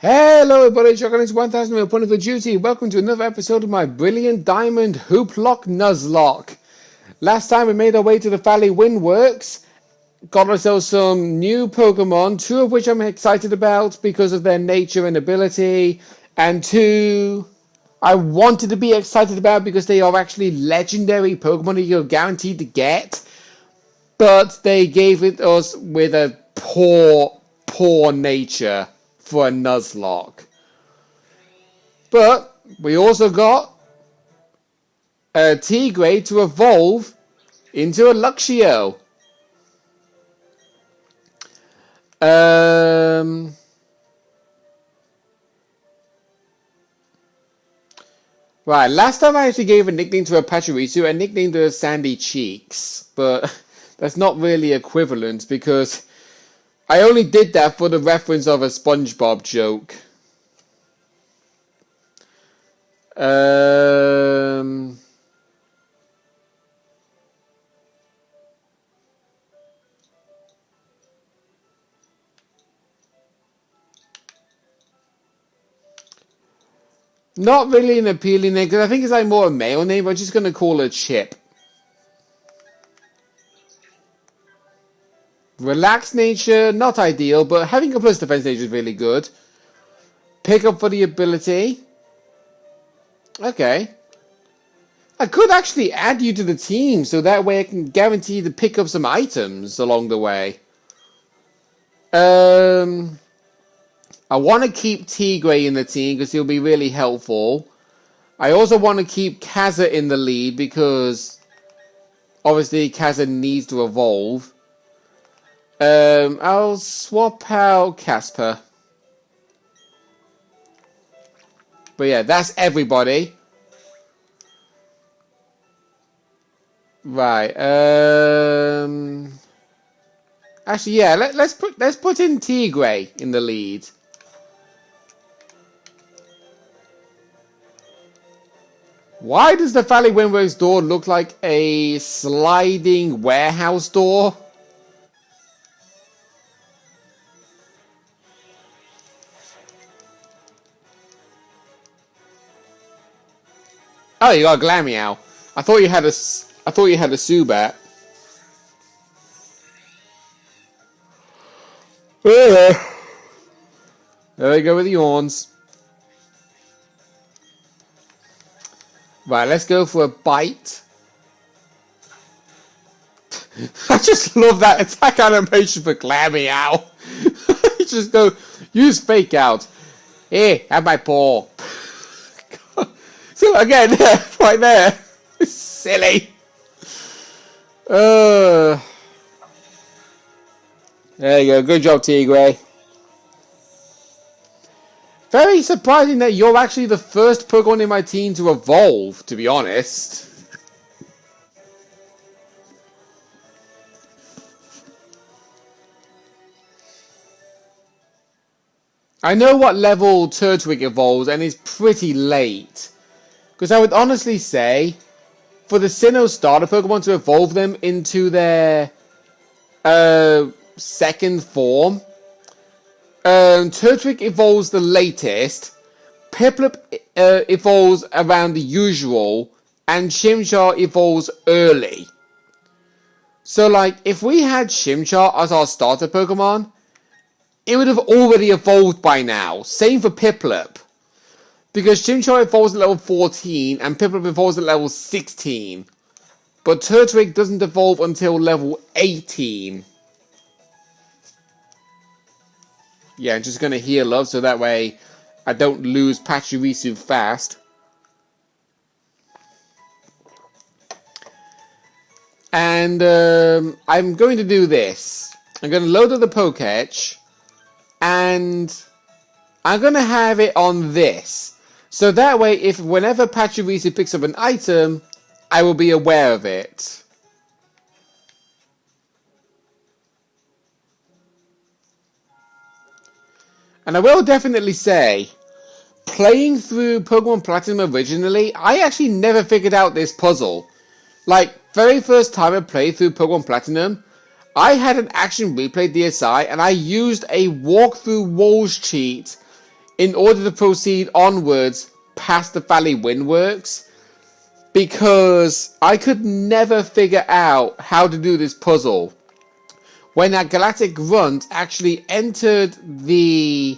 Hello everybody, Shotgun is 1000 reporting for duty. Welcome to another episode of my brilliant Diamond Hooplocke Nuzlocke. Last time we made our way to the Valley Windworks, got ourselves some new Pokemon, two of which I'm excited about because of their nature and ability, and two I wanted to be excited about because they are actually legendary Pokemon that you're guaranteed to get, but they gave it us with a poor nature for a Nuzlocke. But we also got a Tigray to evolve into a Luxio. Right, last time I actually gave a nickname to a Pachirisu, I nicknamed her Sandy Cheeks, but that's not really equivalent because I only did that for the reference of a SpongeBob joke. Not really an appealing name, because I think it's like more a male name, but I'm just going to call her Chip. Relaxed nature, not ideal, but having a plus defense nature is really good. Pick up for the ability. Okay. I could actually add you to the team, so that way I can guarantee to pick up some items along the way. I want to keep Tigray in the team because he'll be really helpful. I also want to keep Kaza in the lead because obviously Kaza needs to evolve. I'll swap out Casper. But yeah, that's everybody. Right. Actually, yeah. Let's put in Tigray in the lead. Why does the Valley Windworks door look like a sliding warehouse door? Oh, you got a Glameow. I thought you had a Zubat. There we go with the yawns. Right, let's go for a bite. I just love that attack animation for Glameow. Just go, use Fake Out. Here, have my paw. So again, right there. It's silly. There you go. Good job, Tigray. Very surprising that you're actually the first Pokemon in my team to evolve, to be honest. I know what level Turtwig evolves, and it's pretty late. Because I would honestly say, for the Sinnoh starter Pokemon to evolve them into their second form, Turtwig evolves the latest, Piplup evolves around the usual, and Chimchar evolves early. So, like, if we had Chimchar as our starter Pokemon, it would have already evolved by now. Same for Piplup. Because Chimchar evolves at level 14 and Piplup evolves at level 16. But Turtwig doesn't evolve until level 18. Yeah, I'm just going to heal up so that way I don't lose Pachirisu fast. And I'm going to do this. I'm going to load up the Pokétch. And I'm going to have it on this. So that way, if whenever Pachirisu picks up an item, I will be aware of it. And I will definitely say, playing through Pokemon Platinum originally, I actually never figured out this puzzle. Like, very first time I played through Pokemon Platinum, I had an action replay DSi, and I used a walkthrough walls cheat in order to proceed onwards past the Valley Windworks, because I could never figure out how to do this puzzle. When that Galactic Grunt actually entered the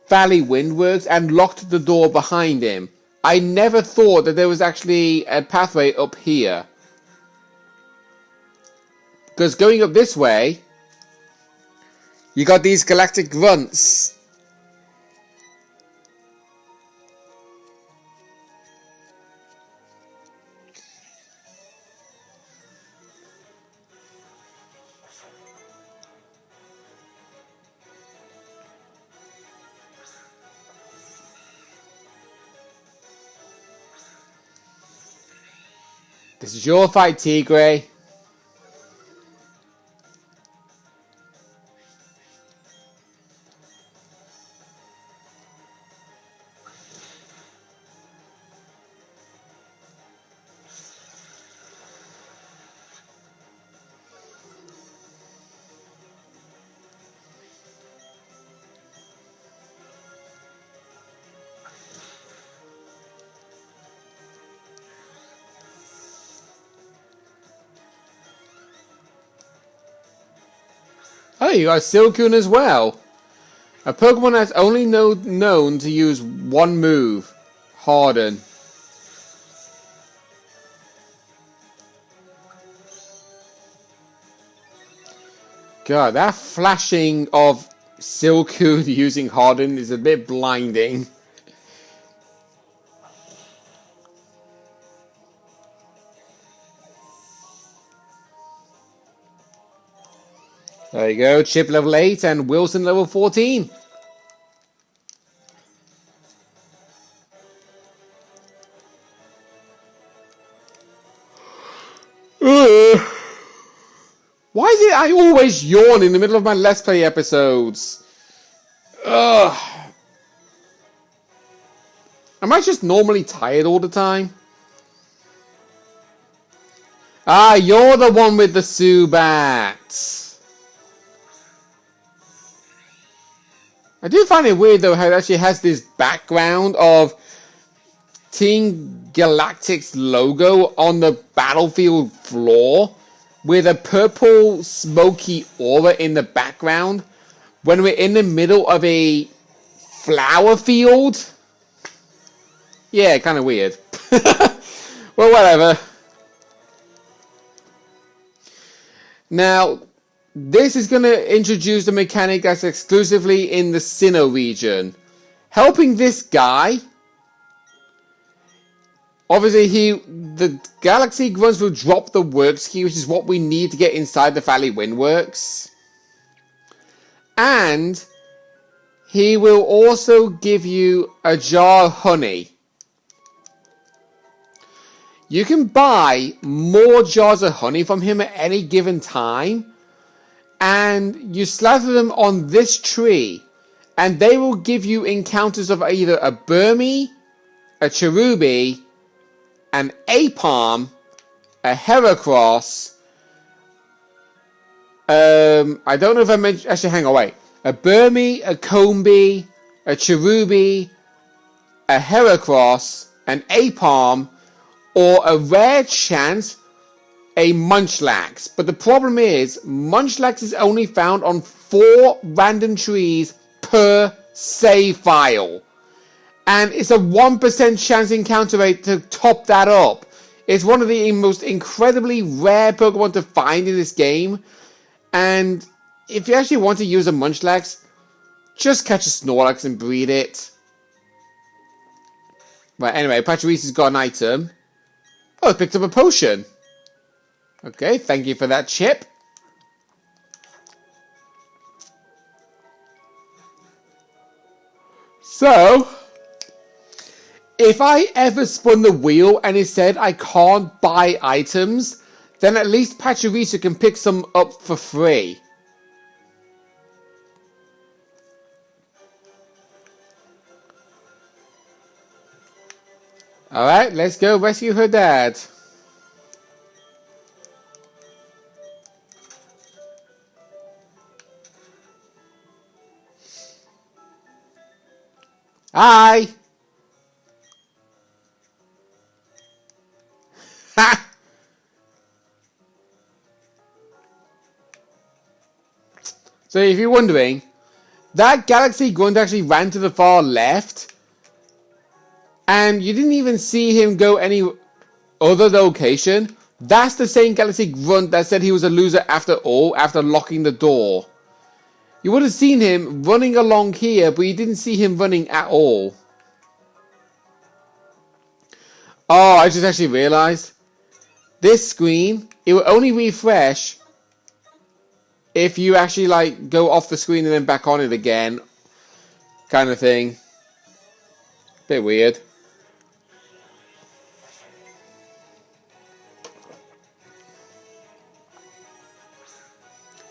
Valley Windworks and locked the door behind him, I never thought that there was actually a pathway up here. Because going up this way, you got these Galactic Grunts. This is your fight, Tigre. Oh, you got Silcoon as well. A Pokemon that's only known to use one move, Harden. God, that flashing of Silcoon using Harden is a bit blinding. There you go, Chip level 8 and Wilson level 14. Why is it I always yawn in the middle of my Let's Play episodes? Ugh. Am I just normally tired all the time? Ah, you're the one with the Zubat. I do find it weird though how it actually has this background of Team Galactic's logo on the battlefield floor with a purple smoky aura in the background when we're in the middle of a flower field. Yeah, kind of weird. Well, whatever. Now, this is going to introduce the mechanic that's exclusively in the Sinnoh region. Helping this guy, obviously the Galaxy Grunts will drop the Works key, which is what we need to get inside the Valley Windworks. And he will also give you a jar of honey. You can buy more jars of honey from him at any given time. And you slather them on this tree, and they will give you encounters of either a Burmy, a Cherubi, an Apom, a Heracross. I don't know if I mentioned. Actually, hang on, wait. A Burmy, a Combi, a Cherubi, a Heracross, an Apom, or a rare chance, a Munchlax. But the problem is, Munchlax is only found on 4 random trees per save file. And it's a 1% chance encounter rate to top that up. It's one of the most incredibly rare Pokemon to find in this game. And if you actually want to use a Munchlax, just catch a Snorlax and breed it. Right, anyway, Pachirisa's got an item. Oh, I picked up a potion. Okay, thank you for that, Chip. So, if I ever spun the wheel and it said I can't buy items, then at least Pachirisu can pick some up for free. Alright, let's go rescue her dad. Hi! Ha! So if you're wondering, that Galaxy Grunt actually ran to the far left, and you didn't even see him go any other location. That's the same Galaxy Grunt that said he was a loser after all, after locking the door. You would have seen him running along here, but you didn't see him running at all. Oh, I just actually realized. This screen, it will only refresh if you actually like go off the screen and then back on it again. Kind of thing. Bit weird.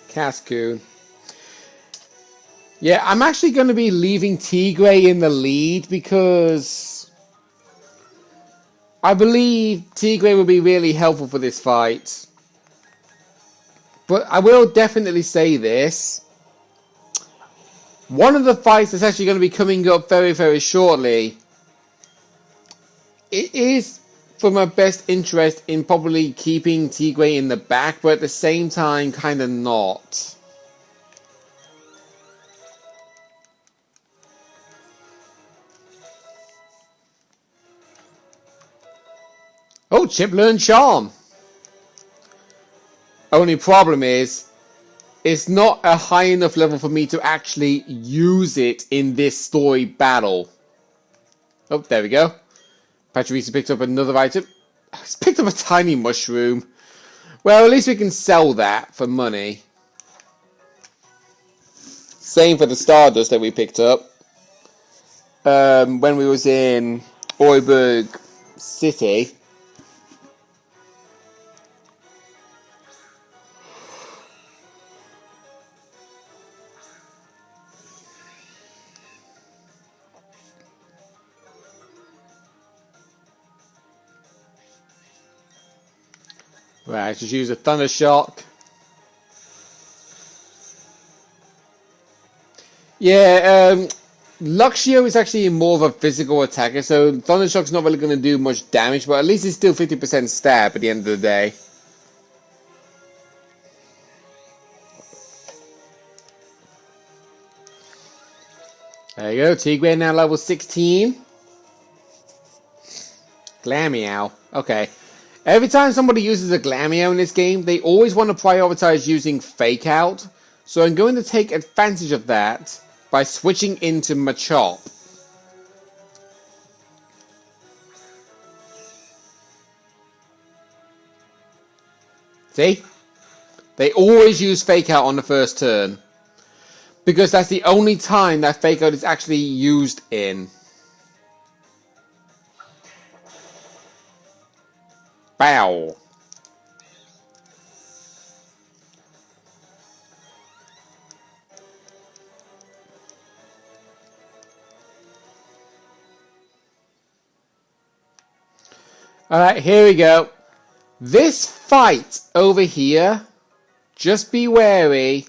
Cascoon. Yeah, I'm actually going to be leaving Tigray in the lead because I believe Tigray will be really helpful for this fight. But I will definitely say this. One of the fights that's actually going to be coming up very, very shortly, it is for my best interest in probably keeping Tigray in the back, but at the same time, kind of not. Oh, Chip learned Charm. Only problem is, it's not a high enough level for me to actually use it in this story battle. Oh, there we go. Patrice picked up another item. He's picked up a tiny mushroom. Well, at least we can sell that for money. Same for the Stardust that we picked up. When we was in Oiberg City. Right, just use a Thunder Shock. Yeah, Luxio is actually more of a physical attacker, so Thunder Shock's not really going to do much damage, but at least it's still 50% stab at the end of the day. There you go, Tigray now level 16. Glameow, okay. Every time somebody uses a Glameow in this game, they always want to prioritize using Fake Out, so I'm going to take advantage of that by switching into Machop. See? They always use Fake Out on the first turn. Because that's the only time that Fake Out is actually used in. Bow. Alright, here we go. This fight over here, just be wary.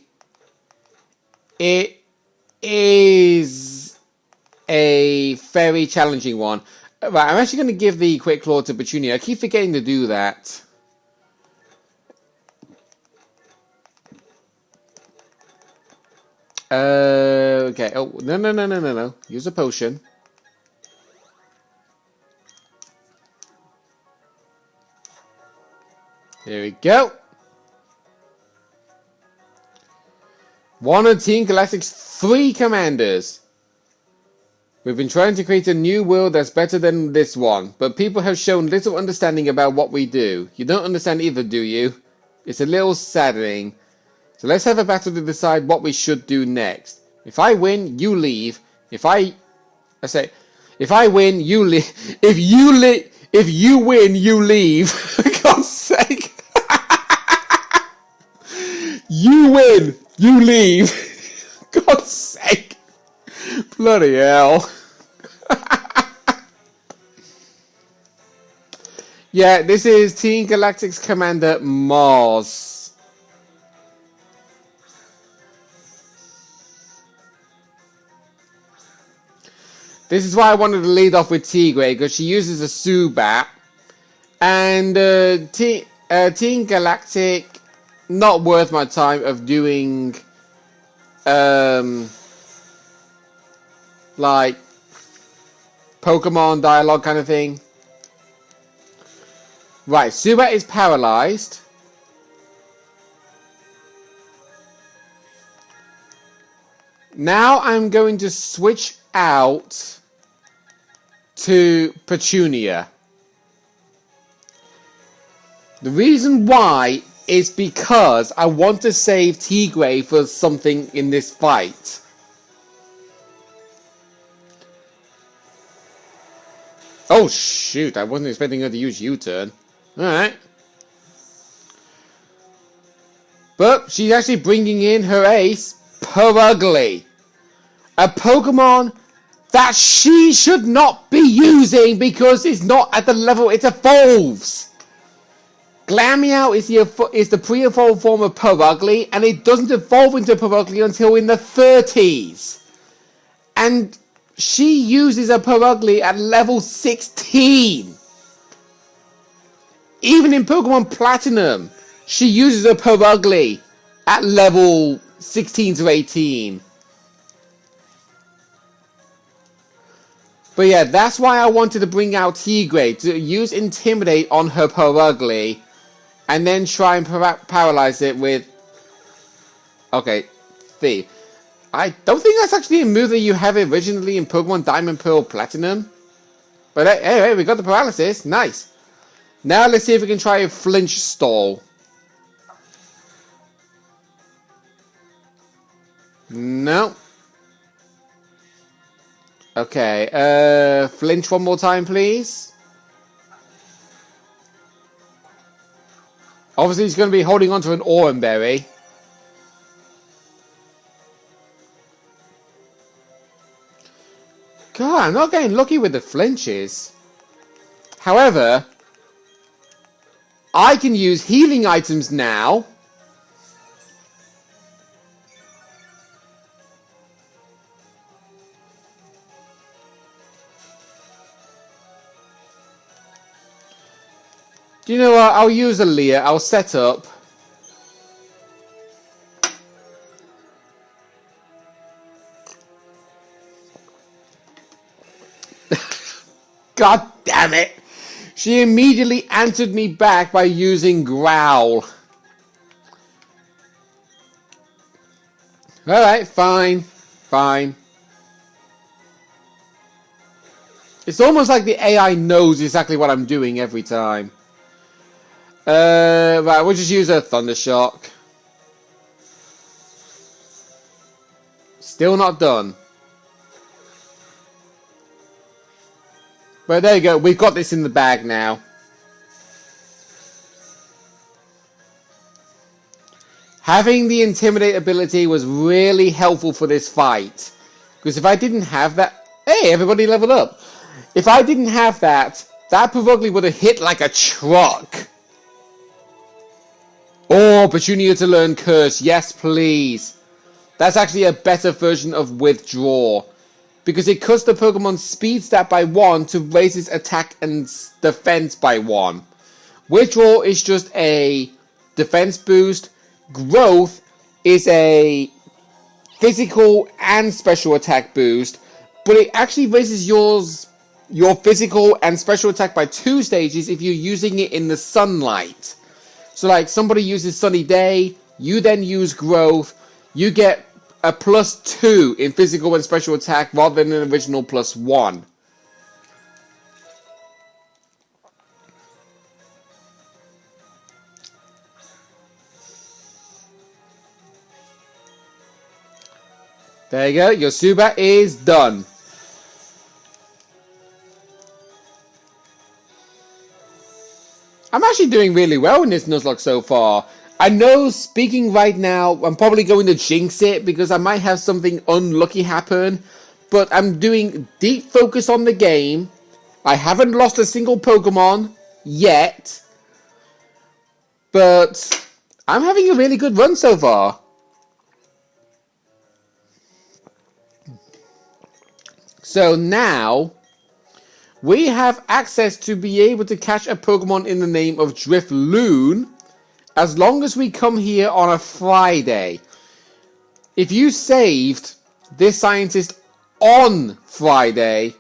It is a very challenging one. Right, I'm actually going to give the Quick Claw to Petunia. I keep forgetting to do that. Okay. Oh, no. Use a potion. Here we go. One of Team Galactic's 3 commanders. We've been trying to create a new world that's better than this one, but people have shown little understanding about what we do. You don't understand either, do you? It's a little saddening. So let's have a battle to decide what we should do next. If I win, you leave. If I win, you leave. If you win, you leave. For God's sake. You win, you leave. God's sake. Bloody hell. Yeah, this is Team Galactic's Commander Mars. This is why I wanted to lead off with Tigray, because she uses a Zubat. And Team Galactic, not worth my time of doing like Pokemon dialogue kind of thing. Right, Zubat is paralyzed. Now I'm going to switch out to Petunia. The reason why is because I want to save Tigray for something in this fight. Oh shoot, I wasn't expecting her to use U-turn. Alright. But she's actually bringing in her ace, Purugly. A Pokemon that she should not be using because it's not at the level it evolves. Glameow is the pre-evolved form of Purugly, and it doesn't evolve into Purugly until in the 30s. And she uses a Purugly at level 16. Even in Pokemon Platinum, she uses a Purugly at level 16 to 18. But yeah, that's why I wanted to bring out Tigray, to use Intimidate on her Purugly, and then try and paralyze it with... Okay, Thief. I don't think that's actually a move that you have originally in Pokemon Diamond, Pearl, Platinum. But anyway, we got the paralysis. Nice. Now let's see if we can try a Flinch Stall. No. Okay, Flinch one more time, please. Obviously, he's going to be holding on to an Oran Berry. God, I'm not getting lucky with the flinches. However, I can use healing items now. Do you know what? I'll use a Leah. I'll set up. God damn it! She immediately answered me back by using Growl. Alright, fine. Fine. It's almost like the AI knows exactly what I'm doing every time. Right, we'll just use a Thunder Shock. Still not done. But there you go, we've got this in the bag now. Having the Intimidate ability was really helpful for this fight. Because if I didn't have that... Hey, everybody leveled up. If I didn't have that, that Purugly would have hit like a truck. Oh, Petunia to learn Curse. Yes, please. That's actually a better version of Withdraw. Because it cuts the Pokemon's speed stat by 1 to raise its attack and defense by 1. Withdraw is just a defense boost. Growth is a physical and special attack boost. But it actually raises your physical and special attack by 2 stages if you're using it in the sunlight. So like somebody uses Sunny Day, you then use Growth, you get a +2 in physical and special attack rather than an original +1. There you go, your Zubat is done. I'm actually doing really well in this Nuzlocke so far. I know, speaking right now, I'm probably going to jinx it because I might have something unlucky happen. But I'm doing deep focus on the game. I haven't lost a single Pokemon yet. But I'm having a really good run so far. So now we have access to be able to catch a Pokemon in the name of Drifloon as long as we come here on a Friday. If you saved this scientist on Friday,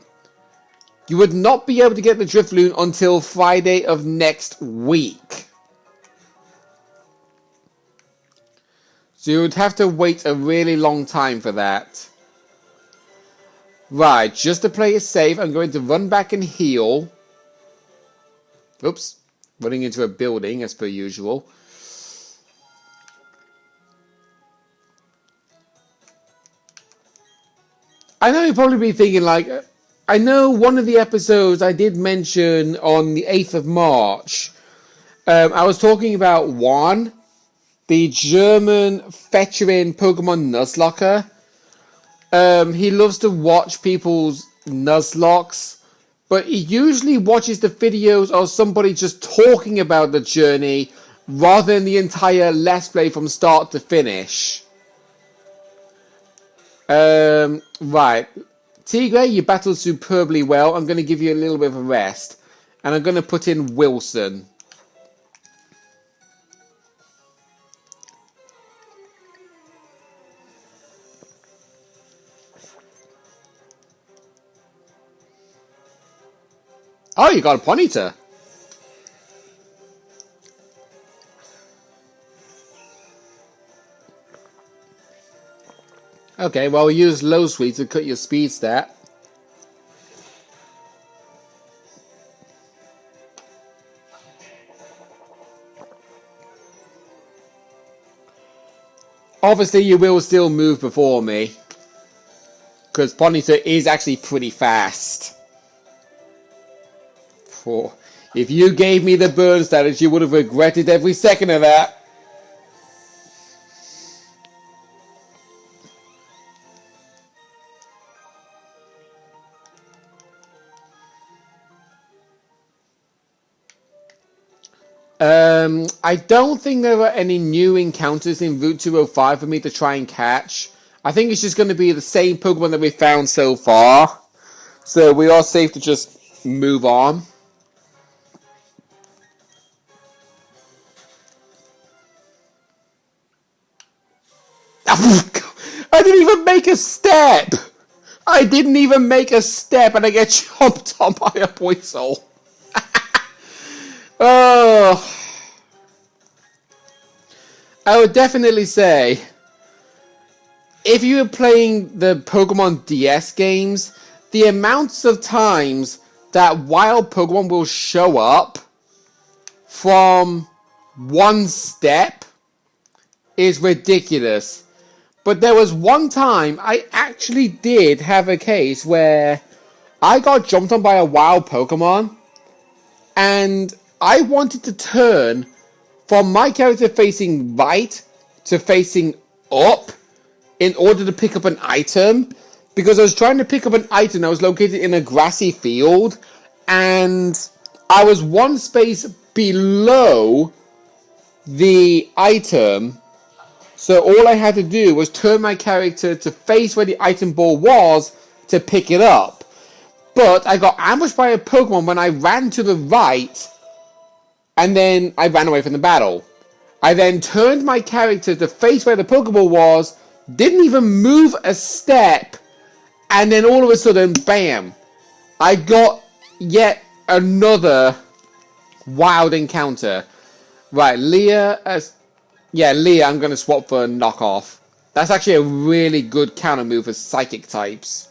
you would not be able to get the Drifloon until Friday of next week. So you would have to wait a really long time for that. Right, just to play it safe, I'm going to run back and heal. Oops, running into a building as per usual. I know you'll probably be thinking, like, I know one of the episodes I did mention on the 8th of March, I was talking about Juan, the German veteran Pokemon Nuzlocke. He loves to watch people's Nuzlockes, but he usually watches the videos of somebody just talking about the journey rather than the entire Let's Play from start to finish. Right. Tigre, you battled superbly well. I'm going to give you a little bit of a rest. And I'm going to put in Wilson. Oh, you got a Ponyta. Okay, well, we use low sweet to cut your speed stat. Obviously, you will still move before me, because Ponyta is actually pretty fast. If you gave me the burn status, you would have regretted every second of that. I don't think there are any new encounters in Route 205 for me to try and catch. I think it's just going to be the same Pokemon that we found so far. So we are safe to just move on. I didn't even make a step! I didn't even make a step and I get chomped on by a Poisol. Oh, I would definitely say, if you were playing the Pokemon DS games, the amounts of times that wild Pokemon will show up from one step is ridiculous. But there was one time I actually did have a case where I got jumped on by a wild Pokemon and I wanted to turn from my character facing right to facing up in order to pick up an item, because I was trying to pick up an item that was located in a grassy field and I was one space below the item, so all I had to do was turn my character to face where the item ball was to pick it up. But I got ambushed by a Pokemon when I ran to the right, and then I ran away from the battle. I then turned my character to face where the Pokeball was, didn't even move a step, and then all of a sudden, bam! I got yet another wild encounter. Right, Leah, Leah I'm going to swap for a knockoff. That's actually a really good counter move for psychic types.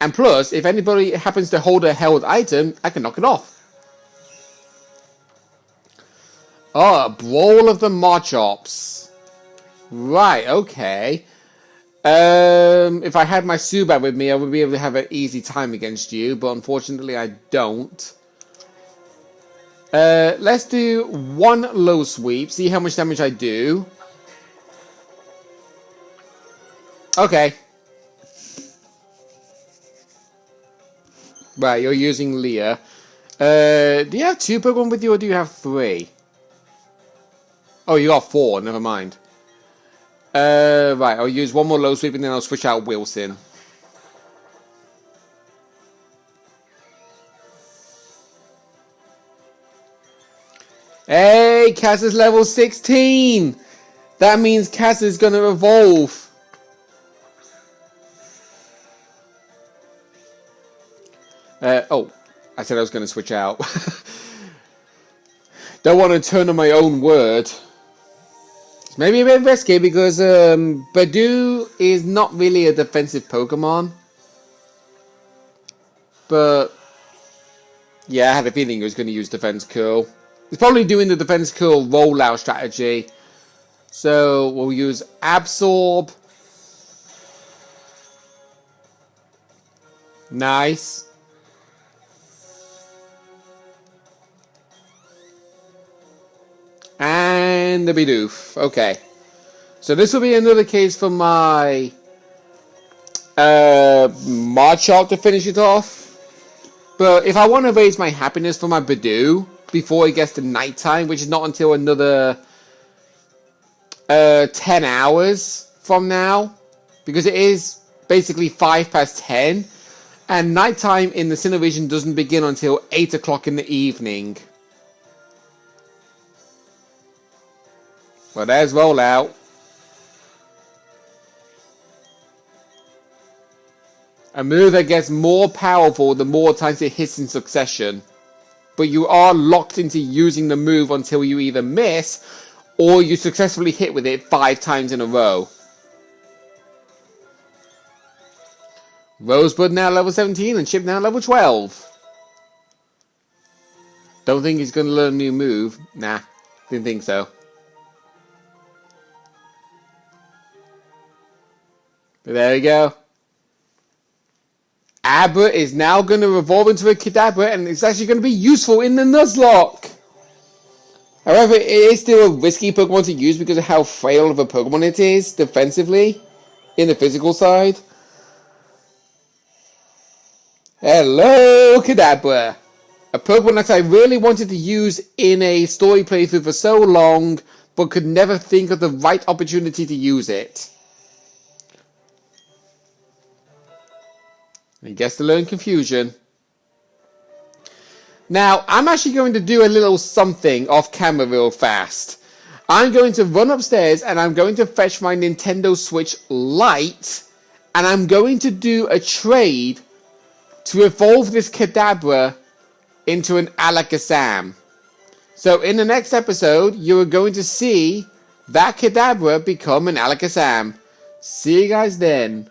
And plus, if anybody happens to hold a held item, I can knock it off. Oh, Brawl of the Marchops. Right, okay. If I had my Zubat with me, I would be able to have an easy time against you, but unfortunately I don't. Let's do one low sweep, see how much damage I do. Okay. Right, you're using Leah. Do you have 2 Pokemon with you, or do you have 3? Oh, you got 4, never mind. Right, I'll use one more low sweep and then I'll switch out Wilson. Hey, Kaz is level 16. That means Kaz is going to evolve. Oh, I said I was going to switch out. Don't want to turn on my own word. It's maybe a bit risky because Badoo is not really a defensive Pokemon. But yeah, I had a feeling he was going to use Defense Curl. He's probably doing the Defense Curl rollout strategy. So we'll use Absorb. Nice. And the Bidoof. Okay. So this will be another case for my Marchart to finish it off. But if I want to raise my happiness for my Badoo before it gets to nighttime, which is not until another 10 hours from now, because it is basically 5 past 10, and nighttime in the Cinevision doesn't begin until 8 o'clock in the evening. Well, there's Rollout. A move that gets more powerful the more times it hits in succession. But you are locked into using the move until you either miss or you successfully hit with it 5 times in a row. Rosebud now level 17 and Chip now level 12. Don't think he's going to learn a new move. Nah, didn't think so. But there we go. Abra is now going to evolve into a Kadabra, and it's actually going to be useful in the Nuzlocke. However, it is still a risky Pokemon to use because of how frail of a Pokemon it is defensively in the physical side. Hello, Kadabra. A Pokemon that I really wanted to use in a story playthrough for so long, but could never think of the right opportunity to use it. He gets to learn Confusion. Now, I'm actually going to do a little something off camera real fast. I'm going to run upstairs and I'm going to fetch my Nintendo Switch Lite. And I'm going to do a trade to evolve this Kadabra into an Alakazam. So in the next episode, you are going to see that Kadabra become an Alakazam. See you guys then.